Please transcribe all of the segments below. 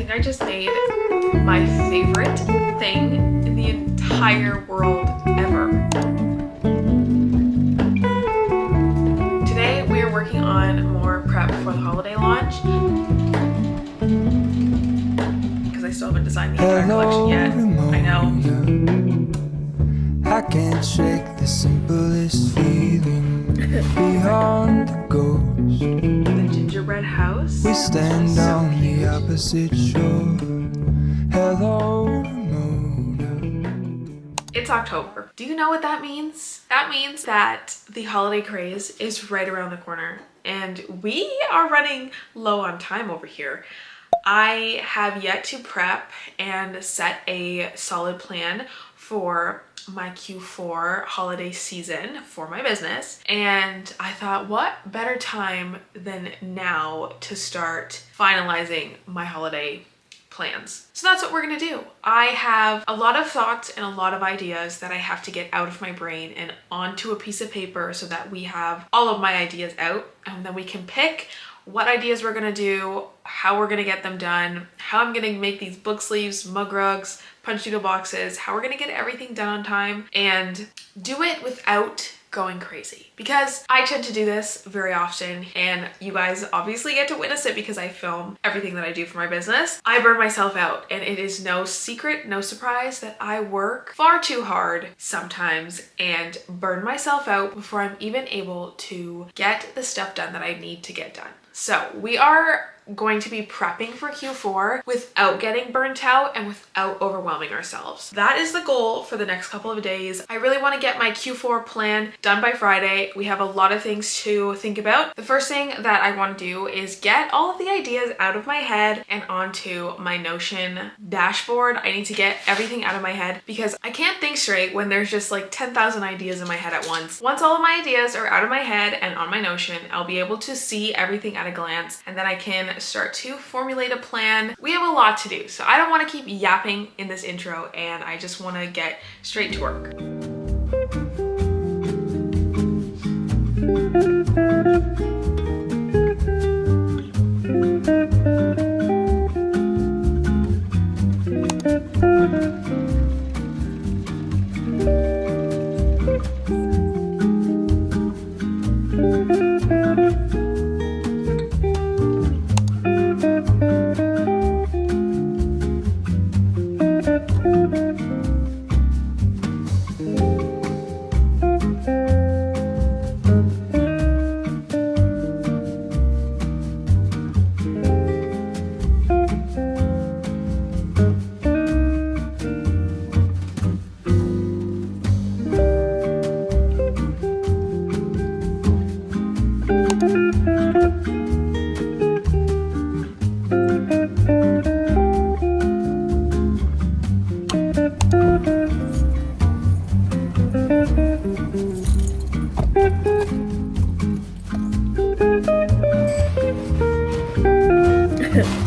think I just made my favorite thing in the entire world ever. Today we are working on more prep for the holiday launch because I still haven't designed the entire collection yet. I know. I can't shake the simplest feeling beyond the ghost. The gingerbread house. We stand on the opposite shore. Hello, Ramona. It's October. Do you know what that means? That means that the holiday craze is right around the corner and we are running low on time over here. I have yet to prep and set a solid plan for my Q4 holiday season for my business, and I thought what better time than now to start finalizing my holiday plans. So that's what we're gonna do. I have a lot of thoughts and a lot of ideas that I have to get out of my brain and onto a piece of paper so that we have all of my ideas out, and then we can pick what ideas we're gonna do, how we're gonna get them done, how I'm gonna make these book sleeves, mug rugs, punch needle boxes, how we're gonna get everything done on time and do it without going crazy. Because I tend to do this very often and you guys obviously get to witness it because I film everything that I do for my business. I burn myself out and it is no secret, no surprise that I work far too hard sometimes and burn myself out before I'm even able to get the stuff done that I need to get done. So we are going to be prepping for Q4 without getting burnt out and without overwhelming ourselves. That is the goal for the next couple of days. I really want to get my Q4 plan done by Friday. We have a lot of things to think about. The first thing that I want to do is get all of the ideas out of my head and onto my Notion dashboard. I need to get everything out of my head because I can't think straight when there's just like 10,000 ideas in my head at once. Once all of my ideas are out of my head and on my Notion, I'll be able to see everything at a glance and then I can start to formulate a plan. We have a lot to do, so I don't want to keep yapping in this intro and I just want to get straight to work.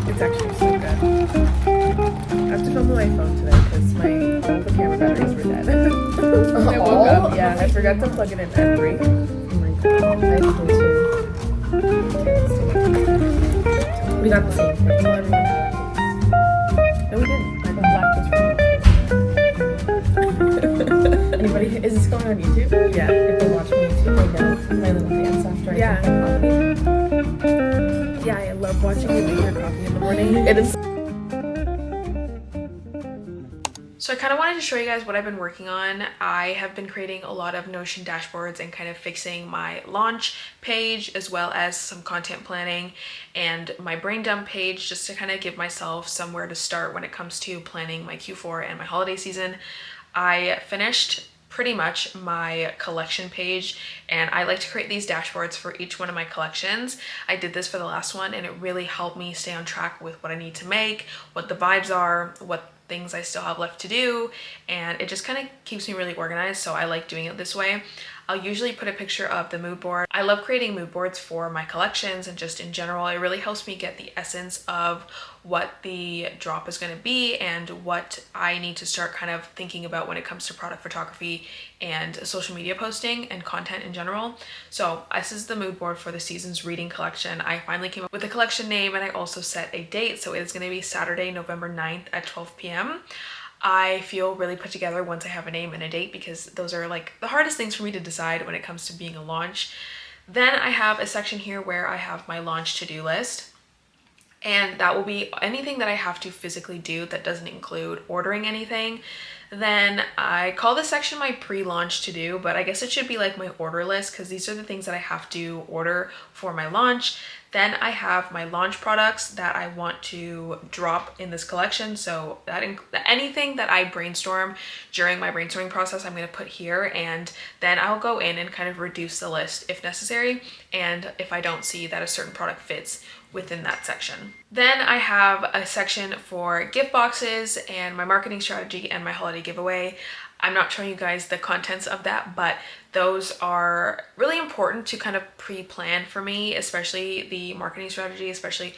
It's actually so good. I have to film on my phone today because all the camera batteries were dead. When I woke up, yeah, I forgot to plug it in at 3. Oh my god, I did too. We got the same thing. Well, everyone had these. No, we didn't. I got black from Anybody, is this going on YouTube? Yeah. If they watch me on YouTube, they know my little dance after I drink my coffee. Yeah, I love watching you make your coffee in the morning. It is. So I kind of wanted to show you guys what I've been working on. I have been creating a lot of Notion dashboards and kind of fixing my launch page as well as some content planning and my brain dump page just to kind of give myself somewhere to start when it comes to planning my Q4 and my holiday season. I finished pretty much my collection page and I like to create these dashboards for each one of my collections. I did this for the last one and it really helped me stay on track with what I need to make, what the vibes are, what things I still have left to do, and it just kind of keeps me really organized, so I like doing it this way. I'll usually put a picture of the mood board. I love creating mood boards for my collections and just in general. It really helps me get the essence of what the drop is going to be and what I need to start kind of thinking about when it comes to product photography and social media posting and content in general. So this is the mood board for the season's reading collection. I finally came up with a collection name and I also set a date. So it is going to be Saturday, November 9th at 12 p.m. I feel really put together once I have a name and a date because those are like the hardest things for me to decide when it comes to being a launch. Then I have a section here where I have my launch to-do list. And that will be anything that I have to physically do that doesn't include ordering anything. Then I call this section my pre-launch to do, but I guess it should be like my order list because these are the things that I have to order for my launch. Then I have my launch products that I want to drop in this collection. So that anything that I brainstorm during my brainstorming process, I'm going to put here, and then I'll go in and kind of reduce the list if necessary. And if I don't see that a certain product fits within that section. Then I have a section for gift boxes and my marketing strategy and my holiday giveaway. I'm not showing you guys the contents of that, but those are really important to kind of pre-plan for me, especially the marketing strategy, especially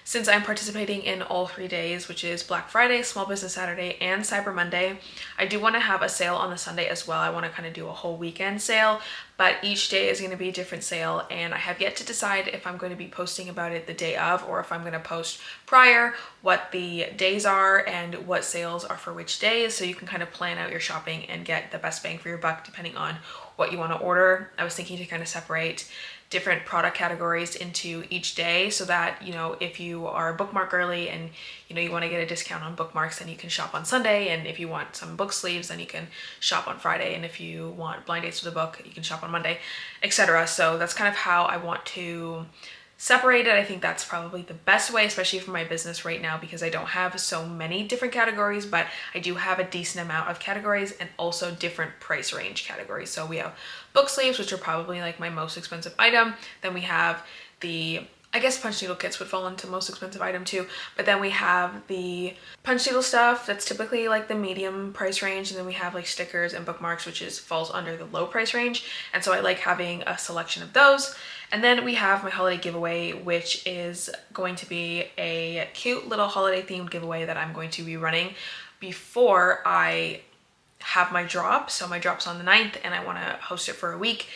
since I'm participating in all 3 days, which is Black Friday, Small Business Saturday, and Cyber Monday. I do want to have a sale on the Sunday as well. I want to kind of do a whole weekend sale, but each day is going to be a different sale, and I have yet to decide if I'm going to be posting about it the day of or if I'm going to post prior what the days are and what sales are for which days, so you can kind of plan out your shopping and get the best bang for your buck depending on what you want to order. I was thinking to kind of separate different product categories into each day so that, you know, if you are a bookmark early and, you know, you want to get a discount on bookmarks, then you can shop on Sunday. And if you want some book sleeves, then you can shop on Friday. And if you want blind dates with a book, you can shop on Monday, etc. So that's kind of how I want to separate it. I think that's probably the best way, especially for my business right now, because I don't have so many different categories, but I do have a decent amount of categories and also different price range categories. So we have book sleeves, which are probably like my most expensive item. Then we have I guess punch needle kits would fall into most expensive item too, but then we have the punch needle stuff that's typically like the medium price range, and then we have like stickers and bookmarks, which falls under the low price range. And so I like having a selection of those. And then we have my holiday giveaway, which is going to be a cute little holiday themed giveaway that I'm going to be running before I have my drop. So my drop's on the 9th and I want to host it for a week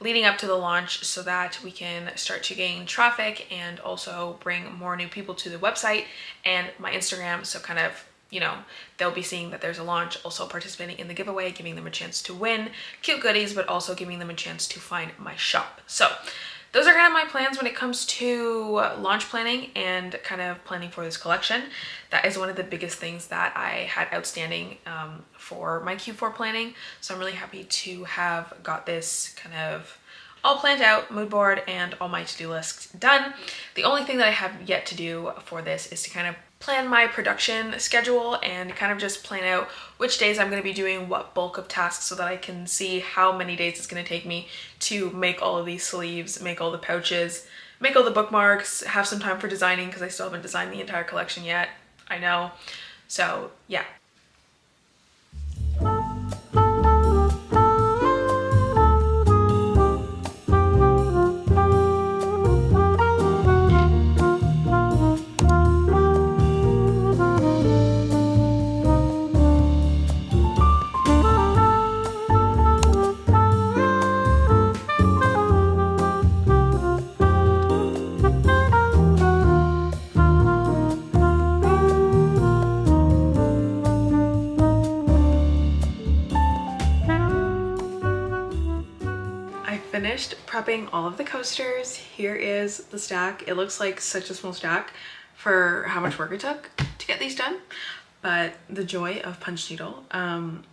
leading up to the launch so that we can start to gain traffic and also bring more new people to the website and my Instagram. So kind of, you know, they'll be seeing that there's a launch, also participating in the giveaway, giving them a chance to win cute goodies, but also giving them a chance to find my shop. So those are kind of my plans when it comes to launch planning and kind of planning for this collection. That is one of the biggest things that I had outstanding for my Q4 planning. So I'm really happy to have got this kind of all planned out, mood board, and all my to-do lists done. The only thing that I have yet to do for this is to kind of plan my production schedule and kind of just plan out which days I'm going to be doing what bulk of tasks so that I can see how many days it's going to take me to make all of these sleeves, make all the pouches, make all the bookmarks, have some time for designing because I still haven't designed the entire collection yet. I know. So yeah. Finished prepping all of the coasters. Here is the stack. It looks like such a small stack for how much work it took to get these done, but the joy of punch needle.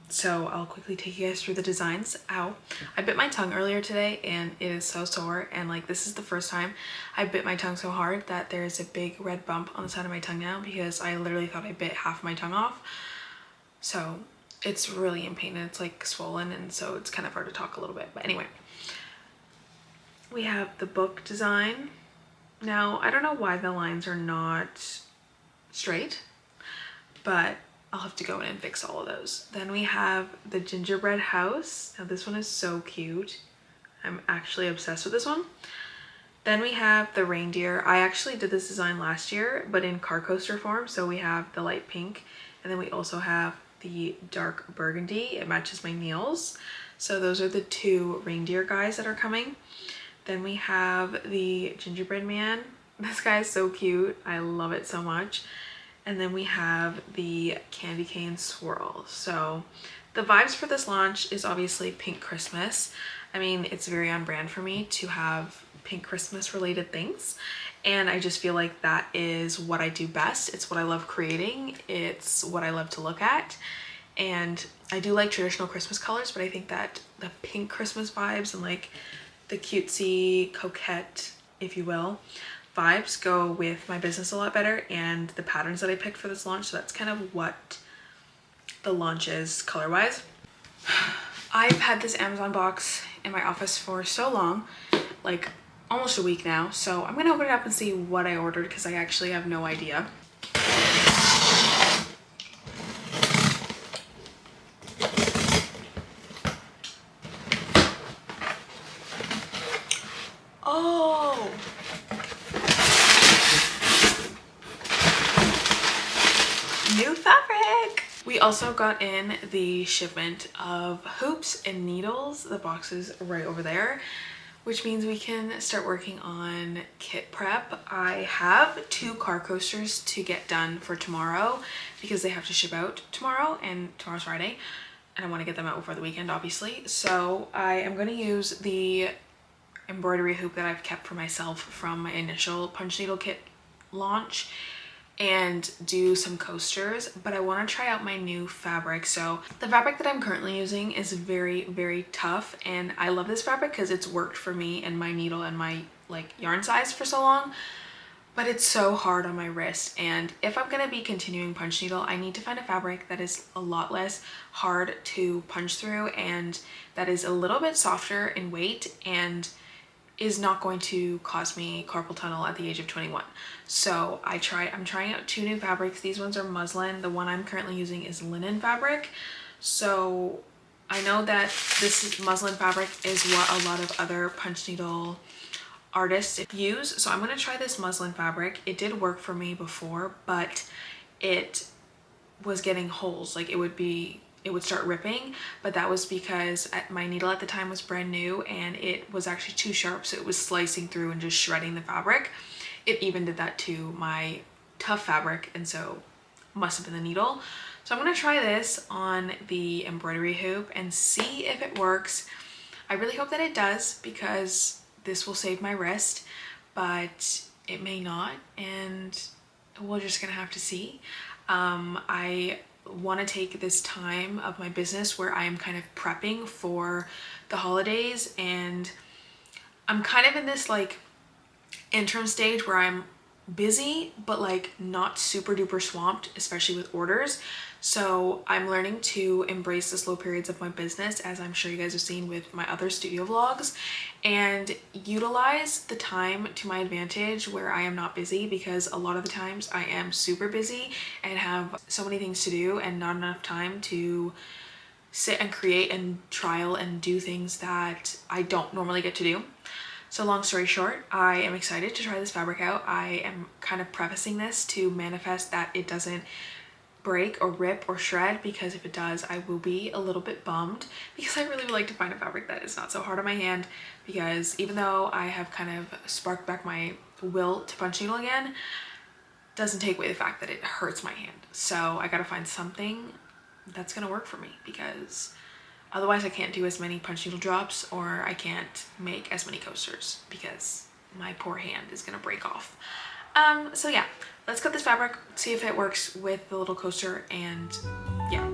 So I'll quickly take you guys through the designs. Ow. I bit my tongue earlier today and it is so sore, and like this is the first time I bit my tongue so hard that there's a big red bump on the side of my tongue now because I literally thought I bit half my tongue off. So it's really in pain and it's like swollen, and so it's kind of hard to talk a little bit, but anyway. We have the book design. Now, I don't know why the lines are not straight, but I'll have to go in and fix all of those. Then we have the gingerbread house. Now this one is so cute. I'm actually obsessed with this one. Then we have the reindeer. I actually did this design last year, but in car coaster form. So we have the light pink, and then we also have the dark burgundy. It matches my nails. So those are the two reindeer guys that are coming. Then we have the gingerbread man. This guy is so cute. I love it so much. And then we have the candy cane swirl. So the vibes for this launch is obviously pink Christmas. I mean, it's very on brand for me to have pink Christmas related things. And I just feel like that is what I do best. It's what I love creating. It's what I love to look at. And I do like traditional Christmas colors, but I think that the pink Christmas vibes and like the cutesy, coquette, if you will, vibes go with my business a lot better and the patterns that I picked for this launch. So that's kind of what the launch is color-wise. I've had this Amazon box in my office for so long, like almost a week now. So I'm gonna open it up and see what I ordered because I actually have no idea. Oh! New fabric! We also got in the shipment of hoops and needles. The box is right over there, which means we can start working on kit prep. I have 2 car coasters to get done for tomorrow because they have to ship out tomorrow and tomorrow's Friday, and I want to get them out before the weekend, obviously. So I am going to use the embroidery hoop that I've kept for myself from my initial punch needle kit launch and do some coasters, but I want to try out my new fabric. So the fabric that I'm currently using is very, very tough, and I love this fabric because it's worked for me and my needle and my like yarn size for so long, but it's so hard on my wrist. And if I'm gonna be continuing punch needle, I need to find a fabric that is a lot less hard to punch through and that is a little bit softer in weight and is not going to cause me carpal tunnel at the age of 21. So I'm trying out 2 new fabrics. These ones are muslin. The one I'm currently using is linen fabric. So I know that this muslin fabric is what a lot of other punch needle artists use. So I'm gonna try this muslin fabric. It did work for me before, but it was getting holes. Like it would start ripping, but that was because my needle at the time was brand new and it was actually too sharp, so it was slicing through and just shredding the fabric. It even did that to my tough fabric, and so must have been the needle. So I'm gonna try this on the embroidery hoop and see if it works. I really hope that it does because this will save my wrist, but it may not, and we're just gonna have to see. I want to take this time of my business where I am kind of prepping for the holidays, and I'm kind of in this like interim stage where I'm busy but like not super duper swamped, especially with orders. So I'm learning to embrace the slow periods of my business, as I'm sure you guys have seen with my other studio vlogs, and utilize the time to my advantage where I am not busy, because a lot of the times I am super busy and have so many things to do and not enough time to sit and create and trial and do things that I don't normally get to do. So long story short, I am excited to try this fabric out. I am kind of prefacing this to manifest that it doesn't break or rip or shred, because if it does, I will be a little bit bummed, because I really would like to find a fabric that is not so hard on my hand, because even though I have kind of sparked back my will to punch needle again, doesn't take away the fact that it hurts my hand. So I gotta find something that's gonna work for me, because otherwise I can't do as many punch needle drops, or I can't make as many coasters because my poor hand is gonna break off. So yeah, let's cut this fabric, see if it works with the little coaster, and yeah.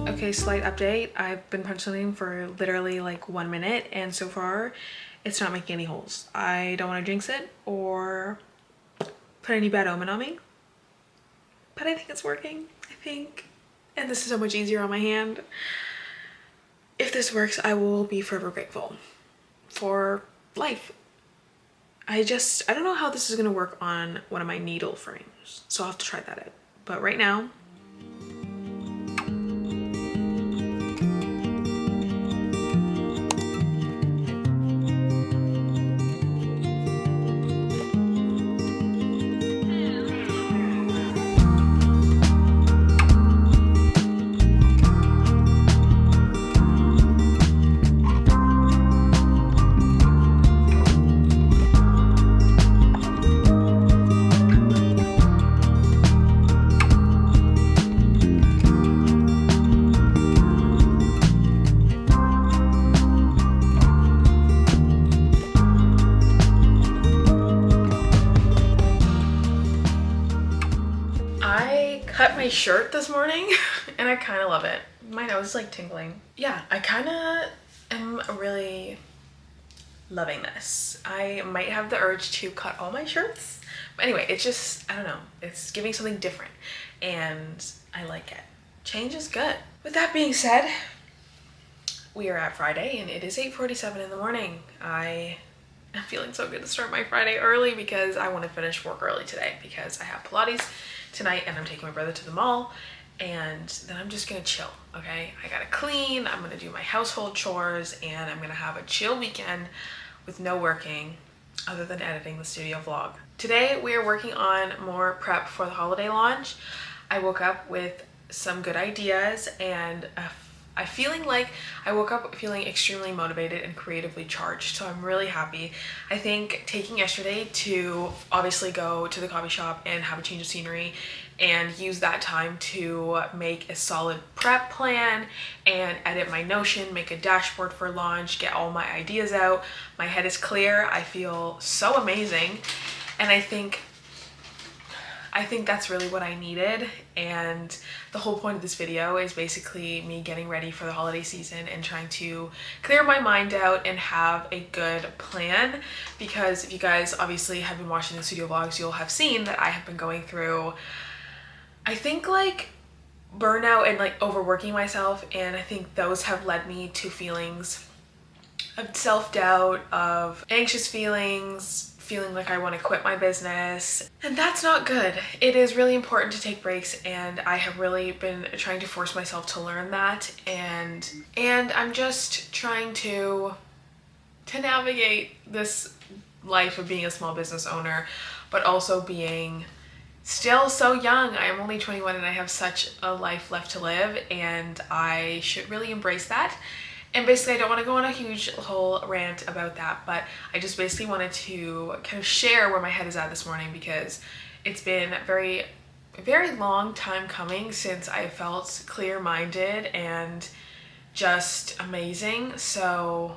Okay, slight update. I've been punch needling for literally like 1 minute, and so far it's not making any holes. I don't want to jinx it or put any bad omen on me, but I think it's working, I think. And this is so much easier on my hand. If this works, I will be forever grateful for life. I don't know how this is gonna work on one of my needle frames, so I'll have to try that out. But right now, I cut my shirt this morning and I kind of love it. My nose is like tingling. Yeah, I kind of am really loving this. I might have the urge to cut all my shirts. But anyway, it's just, I don't know, it's giving something different and I like it. Change is good. With that being said, we are at Friday and it is 8:47 in the morning. I am feeling so good to start my Friday early because I want to finish work early today because I have Pilates tonight and I'm taking my brother to the mall, and then I'm just gonna chill, okay? I gotta clean, I'm gonna do my household chores, and I'm gonna have a chill weekend with no working other than editing the studio vlog. Today we are working on more prep for the holiday launch. I woke up with some good ideas and I woke up feeling extremely motivated and creatively charged, so I'm really happy. I think taking yesterday to obviously go to the coffee shop and have a change of scenery and use that time to make a solid prep plan and edit my Notion, make a dashboard for launch, get all my ideas out. My head is clear. I feel so amazing, and I think that's really what I needed, and the whole point of this video is basically me getting ready for the holiday season and trying to clear my mind out and have a good plan, because if you guys obviously have been watching the studio vlogs, you'll have seen that I have been going through, I think, like burnout and like overworking myself, and I think those have led me to feelings of self-doubt, of anxious feelings, feeling like I want to quit my business, and that's not good. It is really important to take breaks, and I have really been trying to force myself to learn that, and I'm just trying to navigate this life of being a small business owner, but also being still so young. I am only 21 and I have such a life left to live, and I should really embrace that. And basically, I don't want to go on a huge whole rant about that, but I just basically wanted to kind of share where my head is at this morning, because it's been a very long time coming since I felt clear-minded and just amazing. So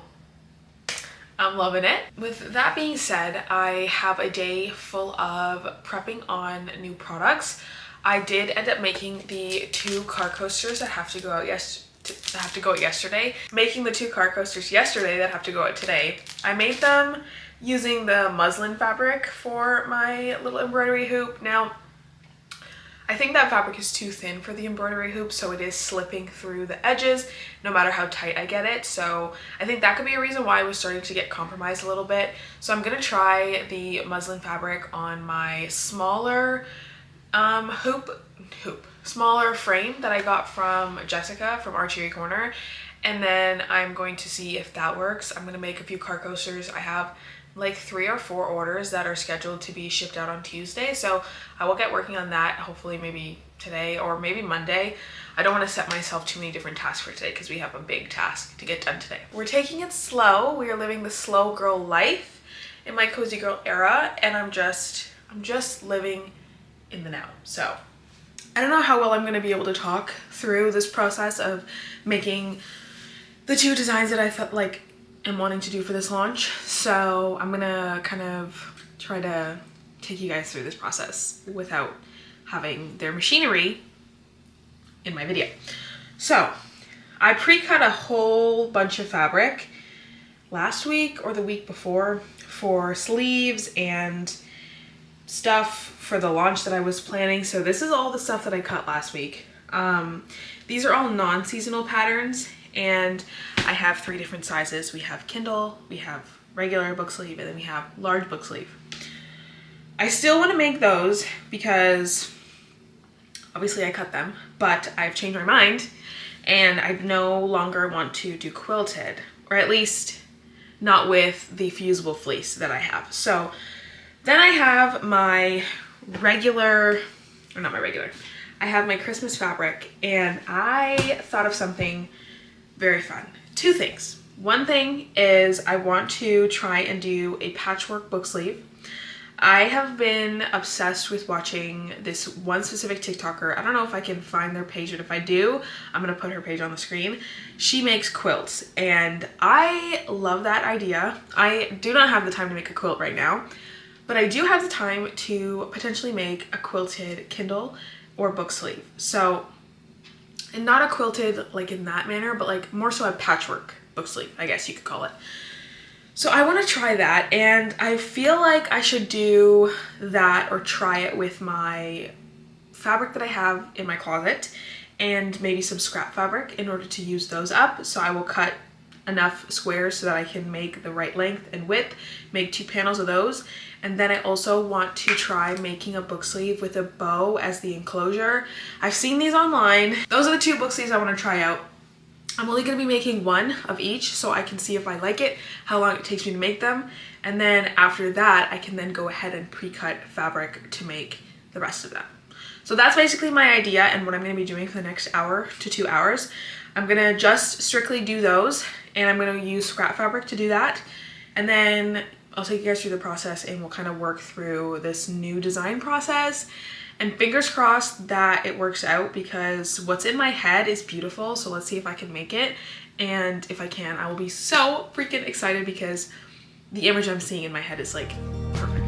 I'm loving it. With that being said, I have a day full of prepping on new products. I did end up making the 2 car coasters that have to go out yesterday. Making the 2 car coasters yesterday that have to go out today. I made them using the muslin fabric for my little embroidery hoop. Now, I think that fabric is too thin for the embroidery hoop, so it is slipping through the edges no matter how tight I get it. So I think that could be a reason why I was starting to get compromised a little bit. So I'm gonna try the muslin fabric on my smaller smaller frame that I got from Jessica from Archery Corner, and then I'm going to see if that works. I'm gonna make a few car coasters. I have like 3 or 4 orders that are scheduled to be shipped out on Tuesday, so I will get working on that hopefully maybe today or maybe Monday. I don't want to set myself too many different tasks for today because we have a big task to get done today. We're taking it slow. We are living the slow girl life in my cozy girl era, and I'm just living in the now. So I don't know how well I'm going to be able to talk through this process of making the 2 designs that I felt like I'm wanting to do for this launch. So I'm going to kind of try to take you guys through this process without having their machinery in my video. So I pre-cut a whole bunch of fabric last week or the week before for sleeves and stuff for the launch that I was planning. So this is all the stuff that I cut last week. These are all non-seasonal patterns, and I have 3 different sizes. We have Kindle, we have regular book sleeve, and then we have large book sleeve. I still want to make those because obviously I cut them, but I've changed my mind and I no longer want to do quilted, or at least not with the fusible fleece that I have. So then I have my regular, or not my regular, I have my Christmas fabric, and I thought of something very fun. 2 things. One thing is I want to try and do a patchwork book sleeve. I have been obsessed with watching this one specific TikToker. I don't know if I can find their page, and if I do, I'm gonna put her page on the screen. She makes quilts, and I love that idea. I do not have the time to make a quilt right now, but I do have the time to potentially make a quilted Kindle or book sleeve. So, and not a quilted like in that manner, but like more so a patchwork book sleeve, I guess you could call it. So I want to try that, and I feel like I should do that or try it with my fabric that I have in my closet and maybe some scrap fabric in order to use those up. So I will cut enough squares so that I can make the right length and width, make 2 panels of those. And then I also want to try making a book sleeve with a bow as the enclosure. I've seen these online. Those are the 2 book sleeves I want to try out. I'm only going to be making 1 of each so I can see if I like it, how long it takes me to make them. And then after that, I can then go ahead and pre-cut fabric to make the rest of them. So that's basically my idea and what I'm going to be doing for the next hour to 2 hours. I'm going to just strictly do those, and I'm going to use scrap fabric to do that. And then I'll take you guys through the process, and we'll kind of work through this new design process. And fingers crossed that it works out, because what's in my head is beautiful. So let's see if I can make it. And if I can, I will be so freaking excited, because the image I'm seeing in my head is like perfect.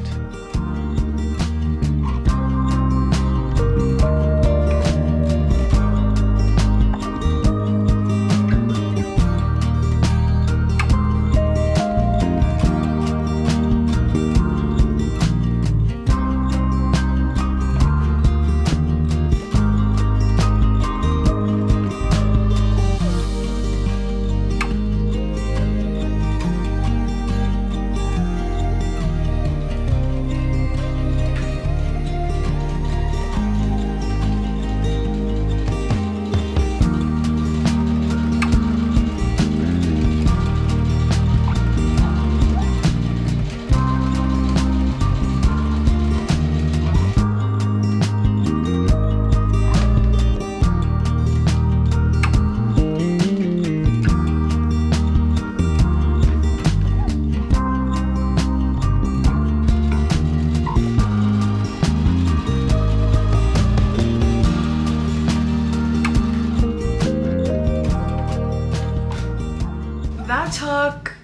That took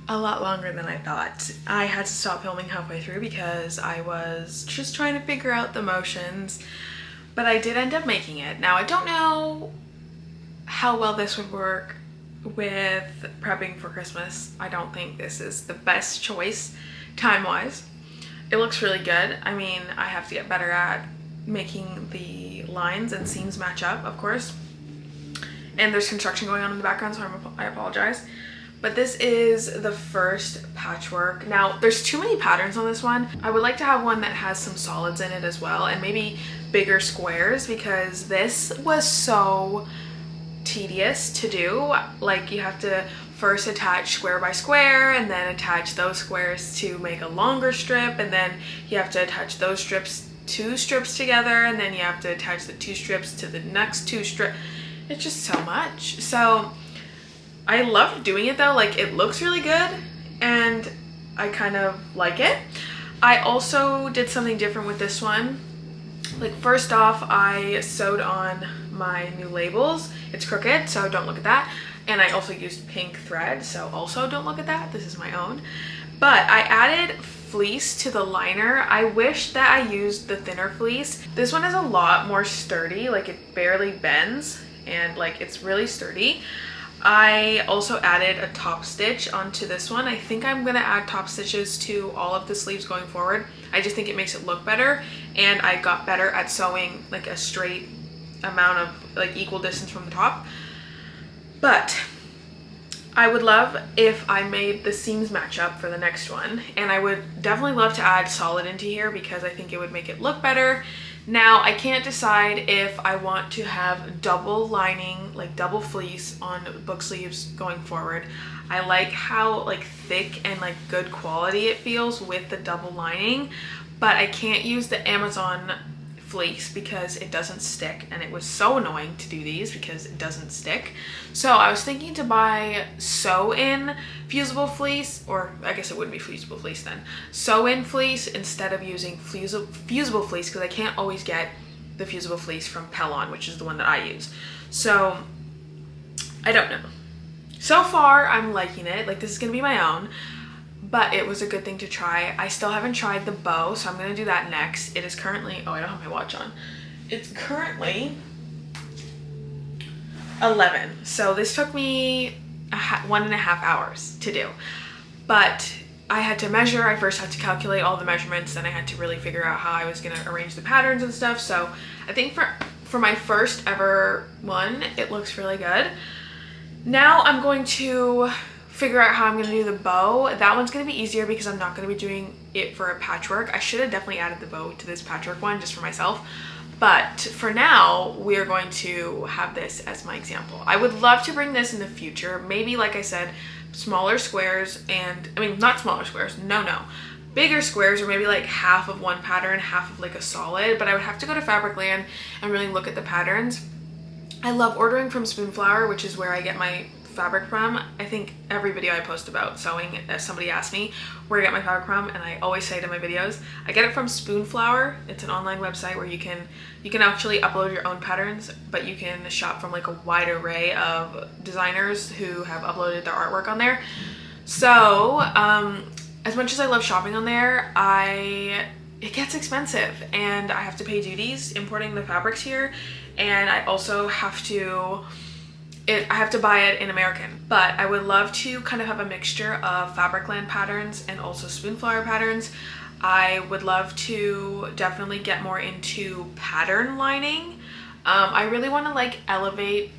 a lot longer than I thought. I had to stop filming halfway through because I was just trying to figure out the motions, but I did end up making it. Now I don't know how well this would work with prepping for Christmas. I don't think this is the best choice time-wise. It looks really good. I mean, I have to get better at making the lines and seams match up, of course. And there's construction going on in the background, so I apologize. But this is the first patchwork. Now, there's too many patterns on this one. I would like to have one that has some solids in it as well, and maybe bigger squares, because this was so tedious to do. Like, you have to first attach square by square and then attach those squares to make a longer strip, and then you have to attach those strips, 2 strips together, and then you have to attach the 2 strips to the next 2 strips. It's just so much. So I love doing it though. Like, it looks really good and I kind of like it. I also did something different with this one. Like, first off, I sewed on my new labels. It's crooked, so don't look at that. And I also used pink thread, so also don't look at that. This is my own. But I added fleece to the liner. I wish that I used the thinner fleece. This one is a lot more sturdy. Like, it barely bends, and like, it's really sturdy. I also added a top stitch onto this one. I think I'm gonna add top stitches to all of the sleeves going forward. I just think it makes it look better, and I got better at sewing like a straight amount of like equal distance from the top. But I would love if I made the seams match up for the next one, and I would definitely love to add solid into here because I think it would make it look better. Now, I can't decide if I want to have double lining, like double fleece on book sleeves going forward. I like how like thick and like good quality it feels with the double lining, but I can't use the Amazon fleece because it doesn't stick, and it was so annoying to do these because it doesn't stick. So I was thinking to buy sew-in fusible fleece, or I guess it wouldn't be fusible fleece then, sew-in fleece instead of using fusible fleece because I can't always get the fusible fleece from Pellon, which is the one that I use. So I don't know. So far I'm liking it, like this is gonna be my own, but it was a good thing to try. I still haven't tried the bow, so I'm gonna do that next. It is currently, oh, I don't have my watch on. It's currently 11. So this took me 1.5 hours to do, but I had to measure. I first had to calculate all the measurements, then I had to really figure out how I was gonna arrange the patterns and stuff. So I think for my first ever one, it looks really good. Now I'm going to figure out how I'm going to do the bow. That one's going to be easier because I'm not going to be doing it for a patchwork. I should have definitely added the bow to this patchwork one just for myself. But for now, we are going to have this as my example. I would love to bring this in the future. Maybe, like I said, smaller squares and, I mean, not smaller squares, no. Bigger squares, or maybe like half of one pattern, half of like a solid. But I would have to go to Fabricland and really look at the patterns. I love ordering from Spoonflower, which is where I get my fabric from. I think every video I post about sewing, somebody asks me where I get my fabric from, and I always say to my videos, I get it from Spoonflower. It's an online website where you can actually upload your own patterns, but you can shop from like a wide array of designers who have uploaded their artwork on there. So as much as I love shopping on there, it gets expensive, and I have to pay duties importing the fabrics here, and I also have to buy it in American. But I would love to kind of have a mixture of Fabricland patterns and also Spoonflower patterns. I would love to definitely get more into pattern lining. I really want to like elevate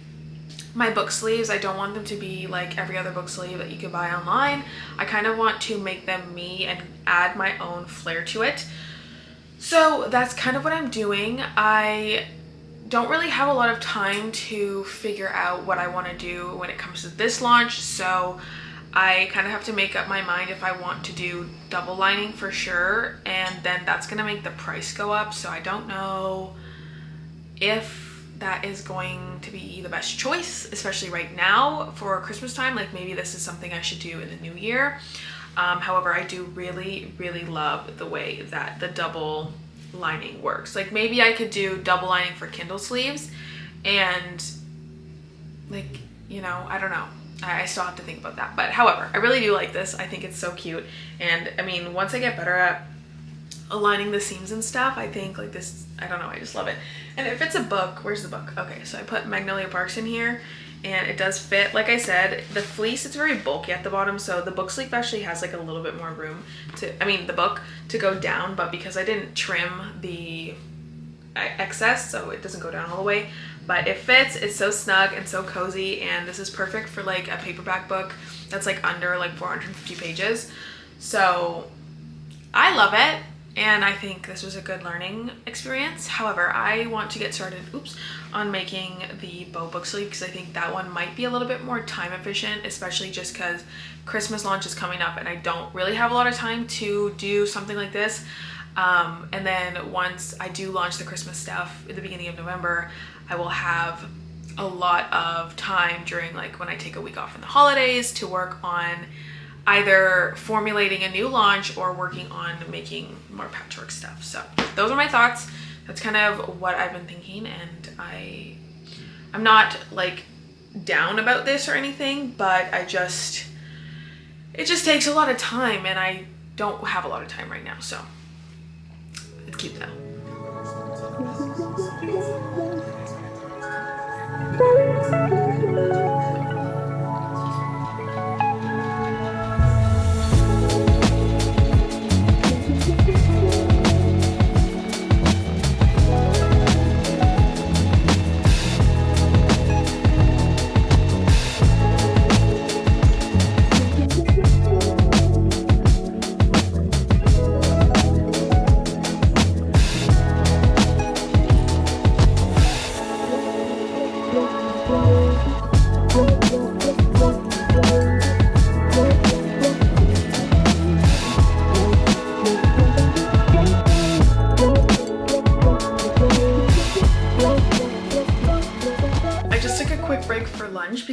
my book sleeves. I don't want them to be like every other book sleeve that you can buy online. I kind of want to make them me and add my own flair to it. So that's kind of what I'm doing. I don't really have a lot of time to figure out what I want to do when it comes to this launch, so I kind of have to make up my mind if I want to do double lining for sure, and then that's going to make the price go up. So I don't know if that is going to be the best choice, especially right now for Christmas time. Like maybe this is something I should do in the new year. However, I do really love the way that the double lining works. Like maybe I could do double lining for Kindle sleeves, and like, you know, I don't know. I still have to think about that. But however, I really do like this. I think it's so cute. And I mean, once I get better at aligning the seams and stuff, I think like this, I don't know, I just love it. And if it's a book, where's the book? Okay, so I put Magnolia Parks in here, and it does fit. Like I said, the fleece, it's very bulky at the bottom, so the book sleeve actually has like a little bit more room to, I mean the book, to go down, but because I didn't trim the excess, so it doesn't go down all the way, but it fits. It's so snug and so cozy, and this is perfect for like a paperback book that's like under like 450 pages. So I love it, and I think this was a good learning experience. However, I want to get started, on making the bow book sleeve, because I think that one might be a little bit more time efficient, especially just because Christmas launch is coming up and I don't really have a lot of time to do something like this. And then once I do launch the Christmas stuff at the beginning of November, I will have a lot of time during like when I take a week off in the holidays to work on either formulating a new launch or working on making more patchwork stuff. So those are my thoughts. That's kind of what I've been thinking, and I'm not like down about this or anything, but it just takes a lot of time, and I don't have a lot of time right now, so it's cute though.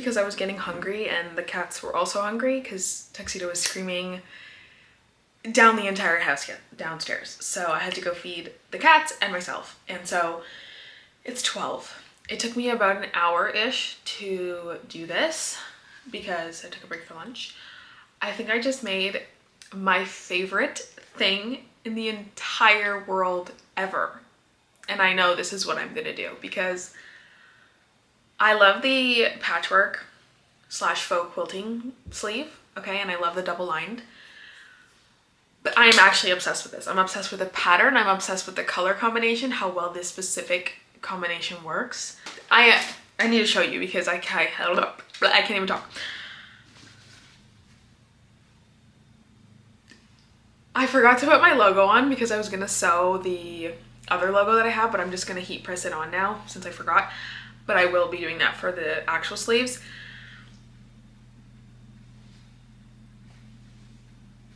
because I was getting hungry and the cats were also hungry because Tuxedo was screaming down the entire house downstairs. So I had to go feed the cats and myself. And so it's 12. It took me about an hour-ish to do this because I took a break for lunch. I think I just made my favorite thing in the entire world ever. And I know this is what I'm gonna do because I love the patchwork / faux quilting sleeve, okay? And I love the double lined. But I am actually obsessed with this. I'm obsessed with the pattern. I'm obsessed with the color combination, how well this specific combination works. I need to show you because I can't even talk. I forgot to put my logo on because I was gonna sew the other logo that I have, but I'm just gonna heat press it on now since I forgot. But I will be doing that for the actual sleeves.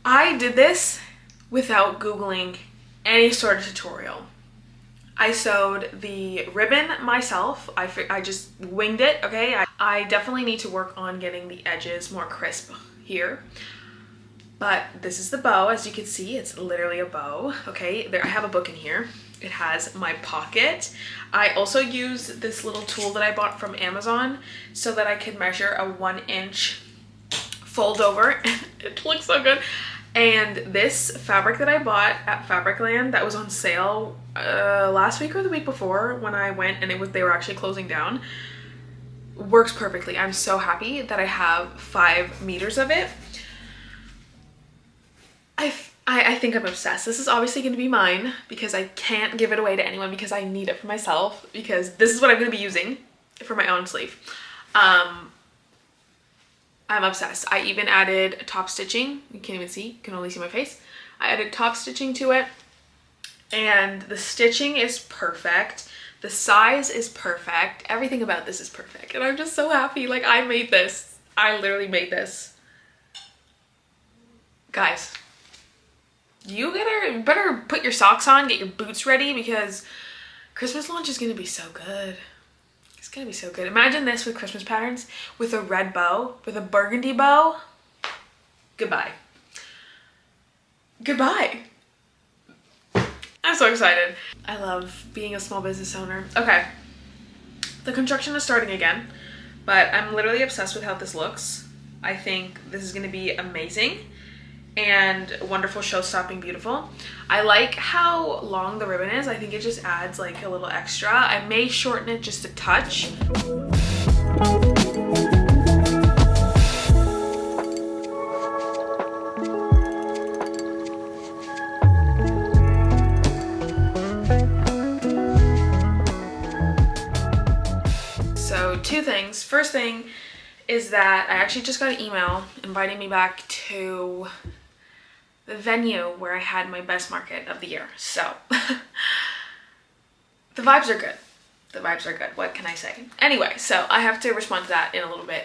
I did this without Googling any sort of tutorial. I sewed the ribbon myself. I just winged it, okay? I definitely need to work on getting the edges more crisp here. But this is the bow. As you can see, it's literally a bow, okay? I have a book in here. It has my pocket. I also use this little tool that I bought from Amazon so that I can measure a 1-inch fold over. It looks so good. And this fabric that I bought at Fabricland that was on sale last week or the week before when I went and they were actually closing down works perfectly. I'm so happy that I have 5 meters of it. I think I'm obsessed. This is obviously going to be mine because I can't give it away to anyone because I need it for myself because this is what I'm going to be using for my own sleeve. I'm obsessed. I even added top stitching. You can't even see. You can only see my face. I added top stitching to it and the stitching is perfect. The size is perfect. Everything about this is perfect. And I'm just so happy. Like I made this. I literally made this. Guys. You better put your socks on, get your boots ready because Christmas launch is gonna be so good. It's gonna be so good. Imagine this with Christmas patterns with a red bow, with a burgundy bow. Goodbye. Goodbye. I'm so excited. I love being a small business owner. Okay, the construction is starting again, but I'm literally obsessed with how this looks. I think this is gonna be amazing and wonderful, show-stopping, beautiful. I like how long the ribbon is. I think it just adds like a little extra. I may shorten it just a touch. So 2 things. First thing is that I actually just got an email inviting me back to the venue where I had my best market of the year. So the vibes are good. The vibes are good. What can I say? Anyway, so I have to respond to that in a little bit.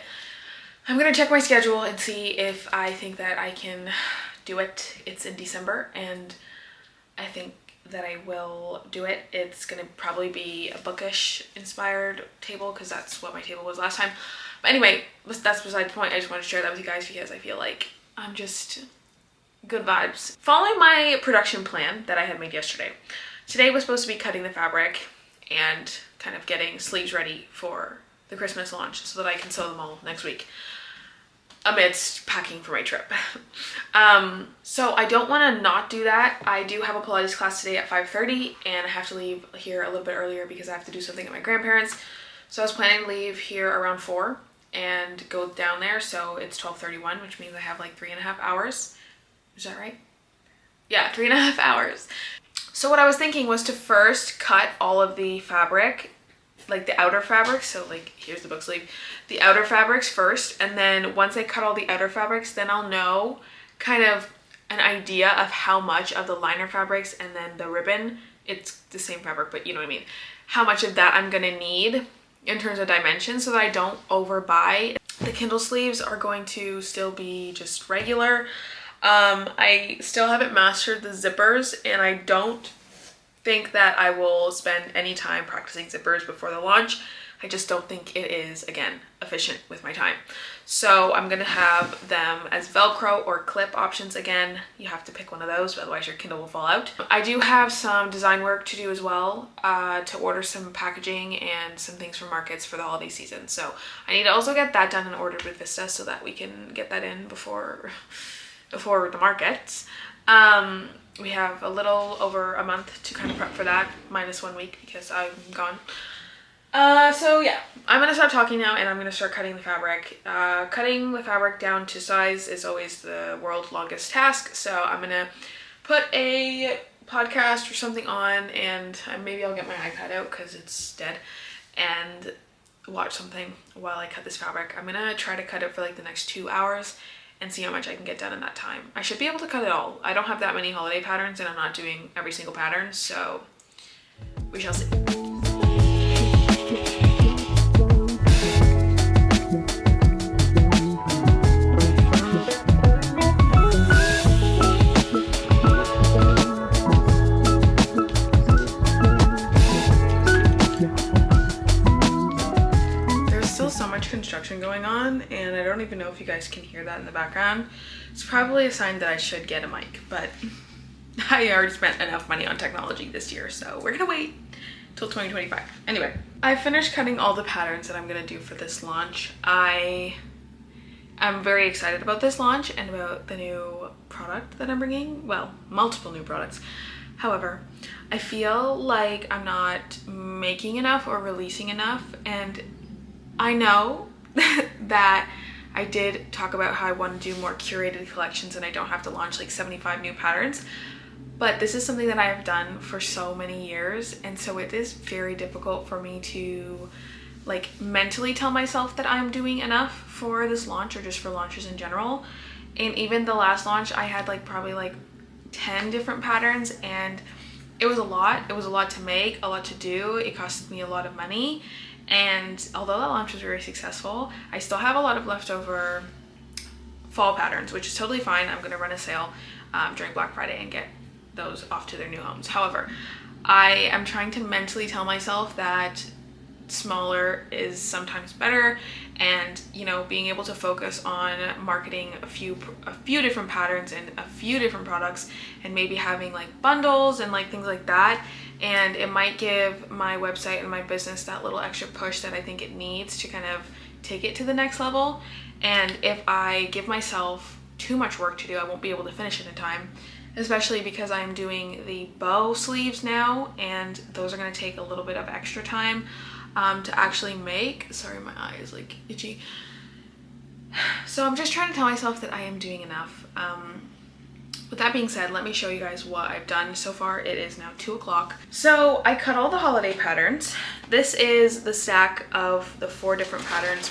I'm gonna check my schedule and see if I think that I can do it. It's in December and I think that I will do it. It's gonna probably be a bookish inspired table because that's what my table was last time. But anyway, that's beside the point. I just want to share that with you guys because I feel like I'm just good vibes. Following my production plan that I had made yesterday, today was supposed to be cutting the fabric and kind of getting sleeves ready for the Christmas launch so that I can sew them all next week amidst packing for my trip. So I don't want to not do that. I do have a Pilates class today at 5:30 and I have to leave here a little bit earlier because I have to do something at my grandparents'. So I was planning to leave here around 4 and go down there. So it's 12:31, which means I have like 3.5 hours. Is that right? Yeah, 3.5 hours. So what I was thinking was to first cut all of the fabric, like the outer fabrics. So like, here's the book sleeve, the outer fabrics first. And then once I cut all the outer fabrics, then I'll know kind of an idea of how much of the liner fabrics and then the ribbon, it's the same fabric, but you know what I mean, how much of that I'm gonna need in terms of dimensions so that I don't overbuy. The Kindle sleeves are going to still be just regular. I still haven't mastered the zippers and I don't think that I will spend any time practicing zippers before the launch. I just don't think it is, again, efficient with my time. So I'm gonna have them as Velcro or clip options. Again, you have to pick one of those, otherwise your Kindle will fall out. I do have some design work to do as well, to order some packaging and some things for markets for the holiday season. So I need to also get that done and ordered with Vista so that we can get that in before the markets. We have a little over a month to kind of prep for that, minus 1 week because I'm gone. So yeah, I'm gonna stop talking now and I'm gonna start cutting the fabric. Cutting the fabric down to size is always the world's longest task, so I'm gonna put a podcast or something on, and maybe I'll get my iPad out because it's dead and watch something while I cut this fabric. I'm gonna try to cut it for like the next 2 hours and see how much I can get done in that time. I should be able to cut it all. I don't have that many holiday patterns and I'm not doing every single pattern, so we shall see. Construction going on, and I don't even know if you guys can hear that in the background. It's probably a sign that I should get a mic, but I already spent enough money on technology this year, so we're gonna wait till 2025. Anyway, I finished cutting all the patterns that I'm gonna do for this launch. I am very excited about this launch and about the new product that I'm bringing. Well, multiple new products. However, I feel like I'm not making enough or releasing enough, and I know that I did talk about how I want to do more curated collections and I don't have to launch like 75 new patterns, but this is something that I have done for so many years, and so it is very difficult for me to like mentally tell myself that I'm doing enough for this launch or just for launches in general. And even the last launch I had like probably like 10 different patterns, and it was a lot. It was a lot to make, a lot to do. It cost me a lot of money. And although that launch was very successful, I still have a lot of leftover fall patterns, which is totally fine. I'm gonna run a sale during Black Friday and get those off to their new homes. However, I am trying to mentally tell myself that smaller is sometimes better, and you know, being able to focus on marketing a few different patterns and a few different products, and maybe having like bundles and like things like that. And it might give my website and my business that little extra push that I think it needs to kind of take it to the next level. And if I give myself too much work to do, I won't be able to finish it in time, especially because I'm doing the bow sleeves now, and those are going to take a little bit of extra time to actually make. Sorry, my eye is like itchy. So I'm just trying to tell myself that I am doing enough. With that being said, let me show you guys what I've done so far. It is now 2 o'clock. So I cut all the holiday patterns. This is the stack of the 4 different patterns.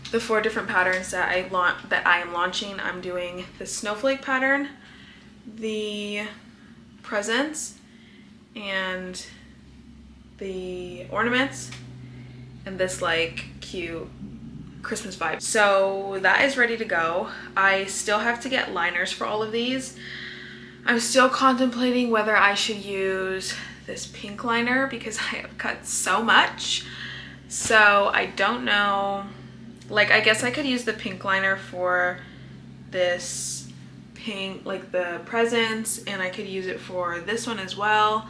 The 4 different patterns that I am launching. I'm doing the snowflake pattern, the presents, and the ornaments, and this like cute Christmas vibe. So that is ready to go. I still have to get liners for all of these. I'm still contemplating whether I should use this pink liner because I have cut so much. So I don't know. Like, I guess I could use the pink liner for this pink, like the presents, and I could use it for this one as well.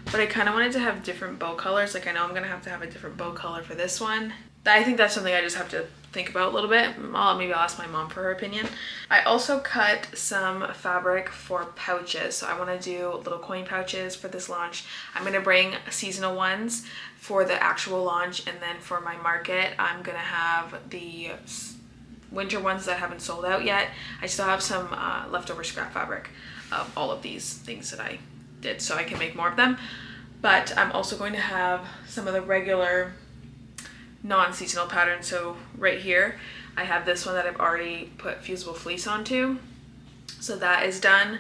But I kind of wanted to have different bow colors. Like, I know I'm gonna have to have a different bow color for this one. I think that's something I just have to think about a little bit. Maybe I'll ask my mom for her opinion. I also cut some fabric for pouches. So I want to do little coin pouches for this launch. I'm going to bring seasonal ones for the actual launch, and then for my market, I'm going to have the winter ones that haven't sold out yet. I still have some leftover scrap fabric of all of these things that I did, so I can make more of them. But I'm also going to have some of the regular non-seasonal patterns. So right here I have this one that I've already put fusible fleece onto, so that is done,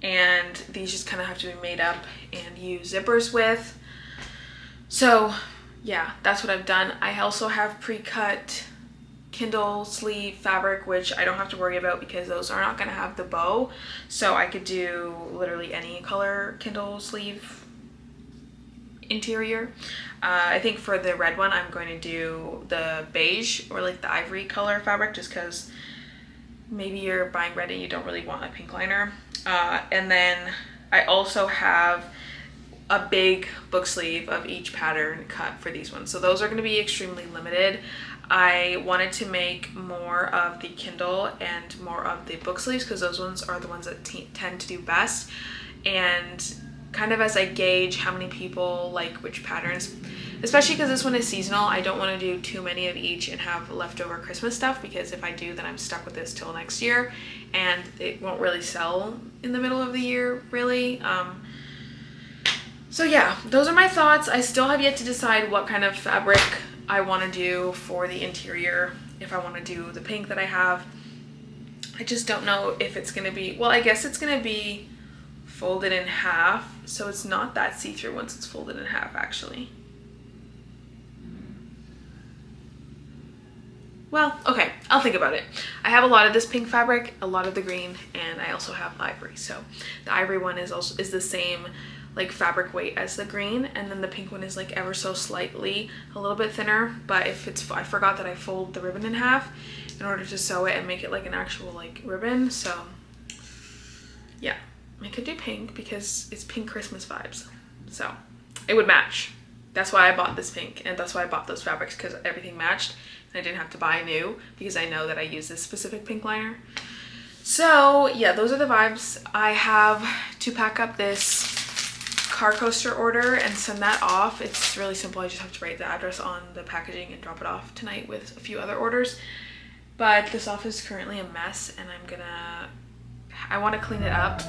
and these just kind of have to be made up and use zippers with. So yeah, that's what I've done. I also have pre-cut Kindle sleeve fabric, which I don't have to worry about because those are not going to have the bow, so I could do literally any color Kindle sleeve interior. I think for the red one, I'm going to do the beige or like the ivory color fabric, just because maybe you're buying red and you don't really want a pink liner. And then I also have a big book sleeve of each pattern cut for these ones. So those are going to be extremely limited. I wanted to make more of the Kindle and more of the book sleeves because those ones are the ones that tend to do best. And kind of as I gauge how many people like which patterns, especially because this one is seasonal, I don't want to do too many of each and have leftover Christmas stuff, because if I do, then I'm stuck with this till next year and it won't really sell in the middle of the year really. So yeah, those are my thoughts. I still have yet to decide what kind of fabric I want to do for the interior, if I want to do the pink that I have. I just don't know if it's going to be, well, I guess it's going to be folded in half, so it's not that see-through once it's folded in half actually. Well, okay, I'll think about it. I have a lot of this pink fabric, a lot of the green, and I also have ivory. So the ivory one is the same like fabric weight as the green, and then the pink one is like ever so slightly a little bit thinner. But if it's, I forgot that I fold the ribbon in half in order to sew it and make it like an actual like ribbon. So yeah, I could do pink because it's pink Christmas vibes, so it would match. That's why I bought this pink, and that's why I bought those fabrics, because everything matched and I didn't have to buy new because I know that I use this specific pink liner. So yeah, those are the vibes. I have to pack up this car coaster order and send that off. It's really simple. I just have to write the address on the packaging and drop it off tonight with a few other orders. But this office is currently a mess, and I want to clean it up.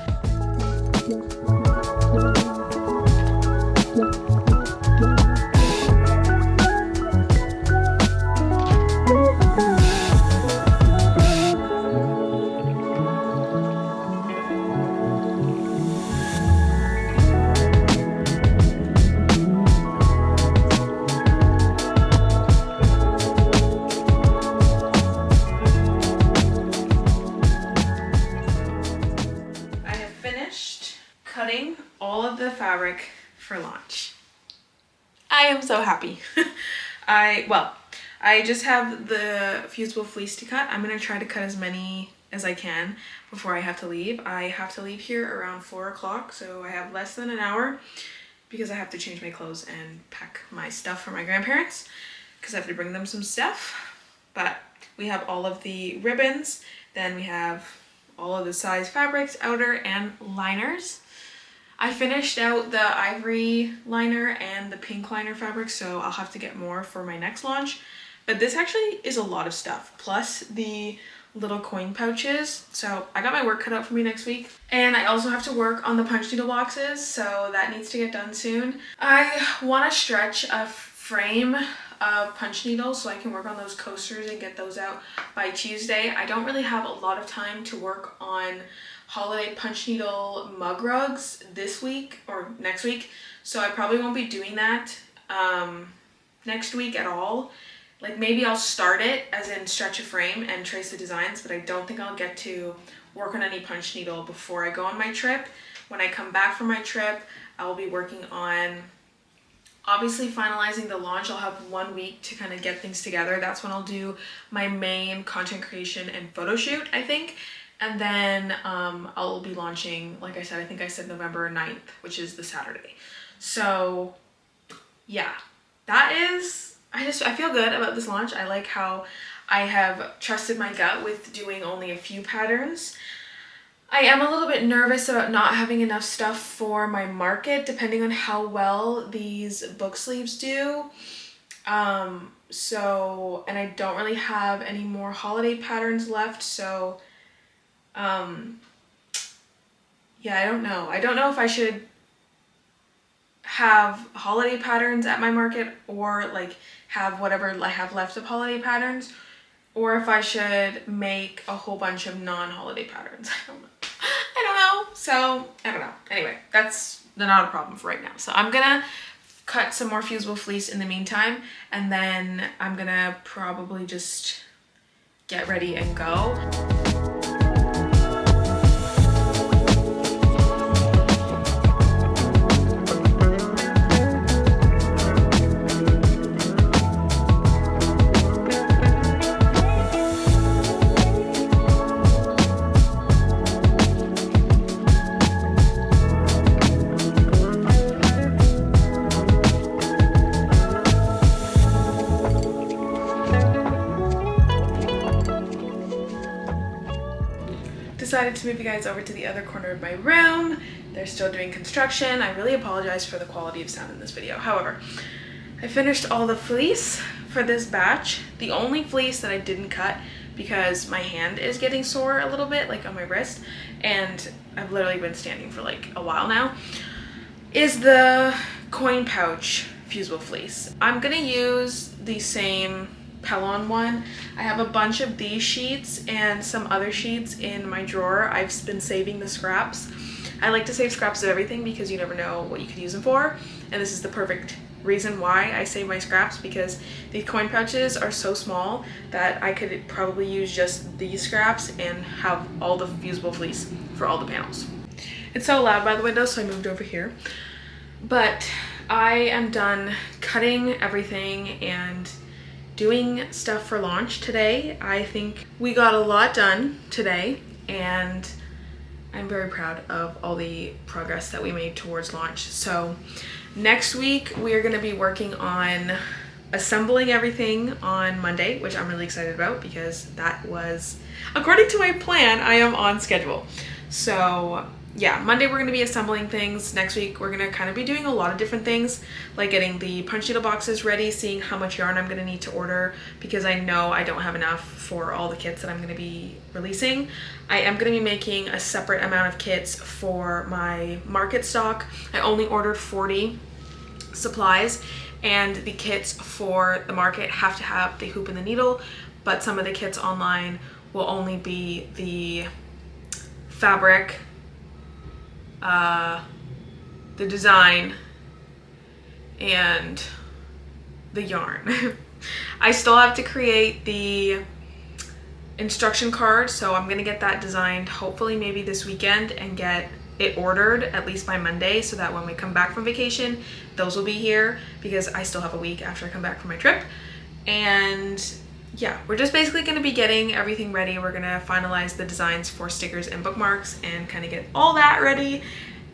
Cutting all of the fabric for launch. I am so happy. I just have the fusible fleece to cut. I'm gonna try to cut as many as I can before I have to leave. I have to leave here around 4 o'clock, so I have less than an hour because I have to change my clothes and pack my stuff for my grandparents because I have to bring them some stuff. But we have all of the ribbons, then we have all of the size fabrics, outer and liners. I finished out the ivory liner and the pink liner fabric, so I'll have to get more for my next launch. But this actually is a lot of stuff, plus the little coin pouches. So I got my work cut out for me next week. And I also have to work on the punch needle boxes, so that needs to get done soon. I want to stretch a frame of punch needles so I can work on those coasters and get those out by Tuesday. I don't really have a lot of time to work on holiday punch needle mug rugs this week or next week, so I probably won't be doing that next week at all. Like maybe I'll start it as in stretch a frame and trace the designs, but I don't think I'll get to work on any punch needle before I go on my trip. When I come back from my trip, I will be working on obviously finalizing the launch. I'll have 1 week to kind of get things together. That's when I'll do my main content creation and photo shoot, I think. And then I'll be launching, like I said, I think I said November 9th, which is the Saturday. So yeah, that is, I feel good about this launch. I like how I have trusted my gut with doing only a few patterns. I am a little bit nervous about not having enough stuff for my market, depending on how well these book sleeves do. So, and I don't really have any more holiday patterns left, so yeah, I don't know. I don't know if I should have holiday patterns at my market or like have whatever I have left of holiday patterns, or if I should make a whole bunch of non-holiday patterns. I don't know. So, I don't know. Anyway, that's not a problem for right now. So I'm gonna cut some more fusible fleece in the meantime, and then I'm gonna probably just get ready and go. decided to move you guys over to the other corner of my room. They're still doing construction. I really apologize for the quality of sound in this video. However, I finished all the fleece for this batch. The only fleece that I didn't cut because my hand is getting sore a little bit, like on my wrist, and I've literally been standing for like a while now, is the coin pouch fusible fleece. I'm gonna use the same Pellon one. I have a bunch of these sheets and some other sheets in my drawer. I've been saving the scraps. I like to save scraps of everything because you never know what you could use them for, and this is the perfect reason why I save my scraps, because these coin pouches are so small that I could probably use just these scraps and have all the fusible fleece for all the panels. It's so loud by the window, so I moved over here. But I am done cutting everything and doing stuff for launch today. I think we got a lot done today, and I'm very proud of all the progress that we made towards launch. So next week we are going to be working on assembling everything on Monday, which I'm really excited about because that was, according to my plan, I am on schedule. So yeah, Monday we're going to be assembling things. Next week we're going to kind of be doing a lot of different things, like getting the punch needle boxes ready, seeing how much yarn I'm going to need to order because I know I don't have enough for all the kits that I'm going to be releasing. I am going to be making a separate amount of kits for my market stock. I only ordered 40 supplies, and the kits for the market have to have the hoop and the needle, but some of the kits online will only be the fabric, the design, and the yarn. I still have to create the instruction card, so I'm gonna get that designed hopefully maybe this weekend and get it ordered at least by Monday, so that when we come back from vacation those will be here, because I still have a week after I come back from my trip. And yeah, we're just basically going to be getting everything ready. We're going to finalize the designs for stickers and bookmarks and kind of get all that ready.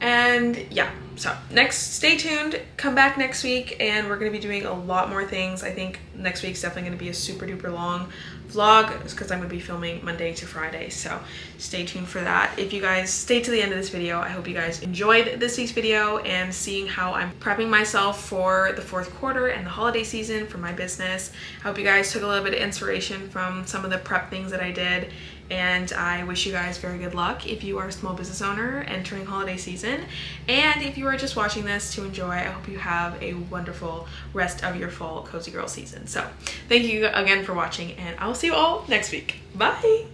And yeah, so stay tuned, come back next week, and we're going to be doing a lot more things. I think next week's definitely going to be a super duper long vlog because I'm going to be filming Monday to Friday, so stay tuned for that. If you guys stayed to the end of this video, I hope you guys enjoyed this week's video and seeing how I'm prepping myself for the fourth quarter and the holiday season for my business. I hope you guys took a little bit of inspiration from some of the prep things that I did, and I wish you guys very good luck if you are a small business owner entering holiday season. And if you are just watching this to enjoy, I hope you have a wonderful rest of your fall cozy girl season. So thank you again for watching, and I will see you all next week. Bye.